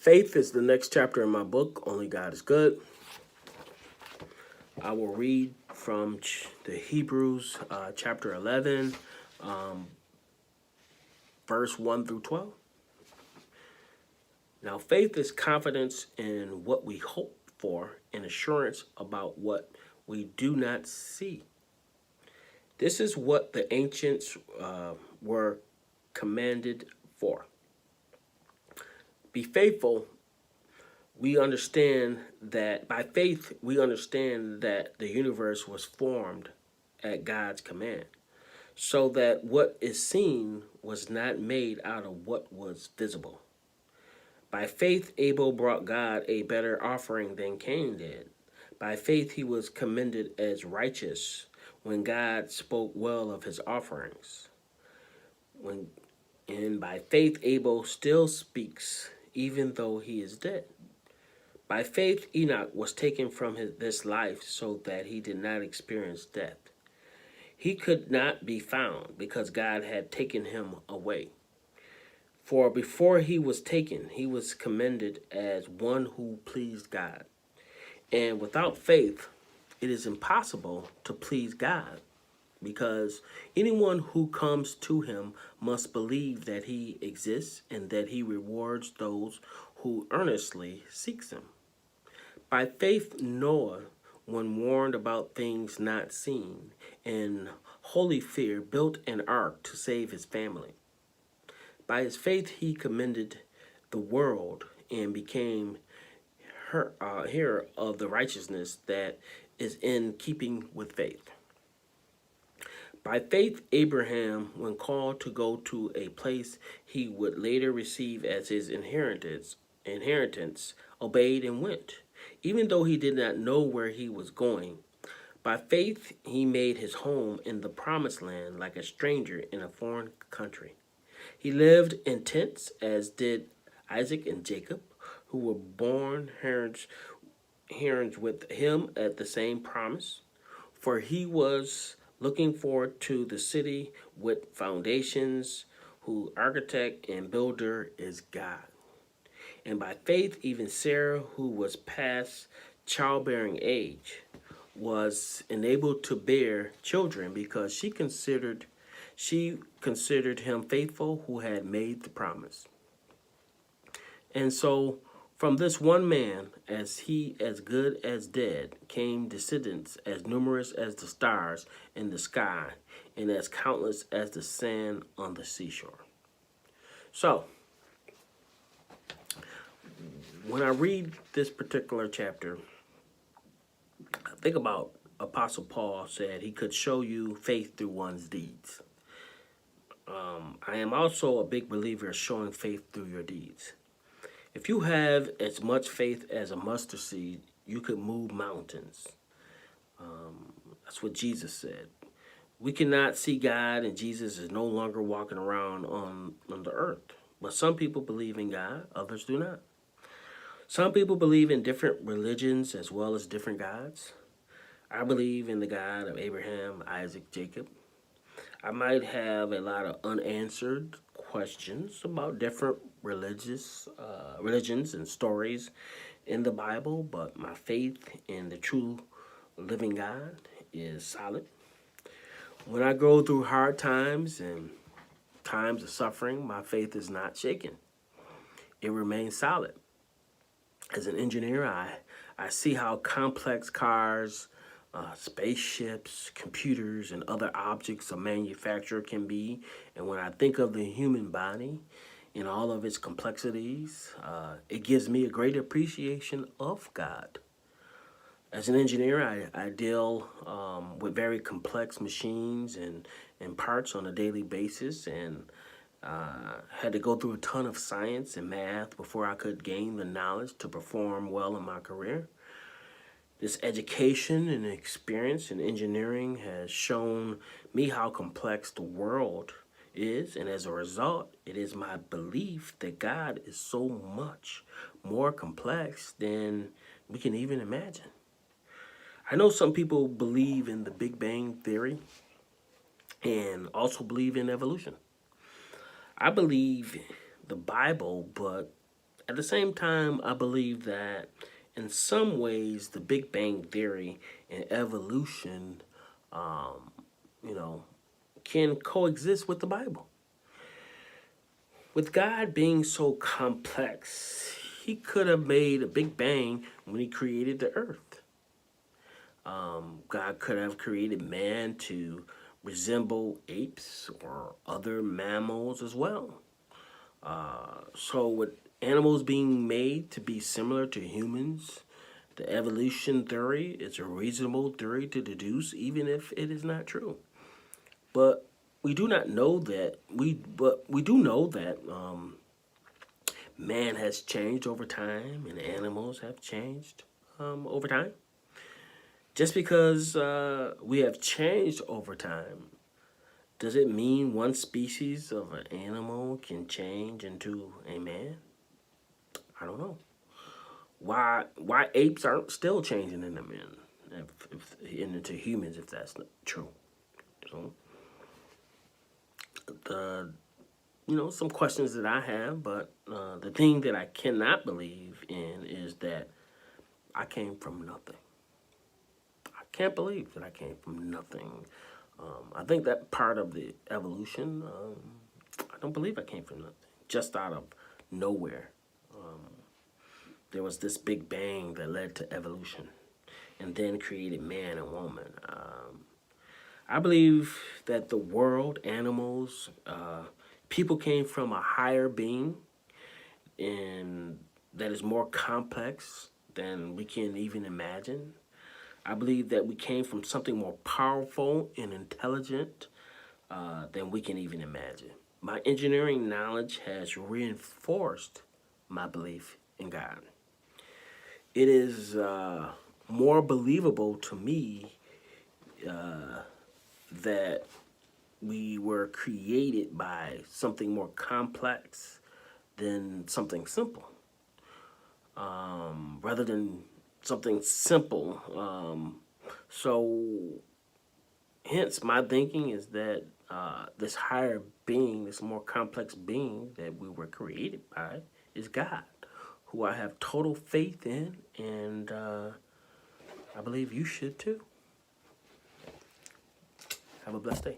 Faith is the next chapter in my book, Only God is Good. I will read from the Hebrews chapter 11, verse 1 through 12. Now, faith is confidence in what we hope for and assurance about what we do not see. This is what the ancients were commanded for. Be faithful. We understand that by faith, we understand that the universe was formed at God's command, so that what is seen was not made out of what was visible. By faith, Abel brought God a better offering than Cain did. By faith, he was commended as righteous when God spoke well of his offerings. And by faith, Abel still speaks, even though he is dead. By faith, Enoch was taken from this life so that he did not experience death. He could not be found because God had taken him away. For before he was taken, he was commended as one who pleased God. And without faith, it is impossible to please God, because anyone who comes to him must believe that he exists and that he rewards those who earnestly seeks him. By faith, Noah, when warned about things not seen, in holy fear, built an ark to save his family. By his faith, he commended the world and became heir of the righteousness that is in keeping with faith. By faith, Abraham, when called to go to a place he would later receive as his inheritance, obeyed and went, even though he did not know where he was going. By faith, he made his home in the promised land like a stranger in a foreign country. He lived in tents, as did Isaac and Jacob, who were born heirs with him at the same promise. For he was looking forward to the city with foundations, whose architect and builder is God. And by faith, even Sarah, who was past childbearing age, was enabled to bear children because she considered him faithful who had made the promise. And so from this one man, as good as dead, came descendants as numerous as the stars in the sky and as countless as the sand on the seashore. So, when I read this particular chapter, I think about Apostle Paul said he could show you faith through one's deeds. I am also a big believer of showing faith through your deeds. If you have as much faith as a mustard seed, you could move mountains. That's what Jesus said. We cannot see God, and Jesus is no longer walking around on the earth. But some people believe in God, others do not. Some people believe in different religions as well as different gods. I believe in the God of Abraham, Isaac, Jacob. I might have a lot of unanswered questions about different religions and stories in the Bible, but my faith in the true living God is solid. When I go through hard times and times of suffering, my faith is not shaken. It remains solid. As an engineer, I see how complex cars, spaceships, computers, and other objects of manufacture can be. And when I think of the human body and all of its complexities, it gives me a great appreciation of God. As an engineer, I deal with very complex machines and parts on a daily basis, and had to go through a ton of science and math before I could gain the knowledge to perform well in my career. This education and experience in engineering has shown me how complex the world is, and as a result, it is my belief that God is so much more complex than we can even imagine. I know some people believe in the Big Bang Theory and also believe in evolution. I believe the Bible, but At the same time, I believe that in some ways, the Big Bang Theory and evolution, um, you know, can coexist with the Bible. With God being so complex, he could have made a Big Bang when he created the earth. God could have created man to resemble apes or other mammals as well. So, with animals being made to be similar to humans, the evolution theory is a reasonable theory to deduce, even if it is not true. But we do not know that we do know that man has changed over time and animals have changed over time. Just because we have changed over time, does it mean one species of an animal can change into a man? I don't know. Why apes aren't still changing into men, into humans, if that's not true. So the some questions that I have, but the thing that I cannot believe in is that I came from nothing. I can't believe that I came from nothing. I think that part of the evolution, I don't believe I came from nothing. Just out of nowhere. There was this big bang that led to evolution and then created man and woman. I believe that the world, animals, people came from a higher being and that is more complex than we can even imagine. I believe that we came from something more powerful and intelligent than we can even imagine. My engineering knowledge has reinforced my belief in God. It is more believable to me that we were created by something more complex than something simple. Rather than something simple. So, hence, my thinking is that this higher being, this more complex being that we were created by, is God, who I have total faith in, and I believe you should too. Have a blessed day.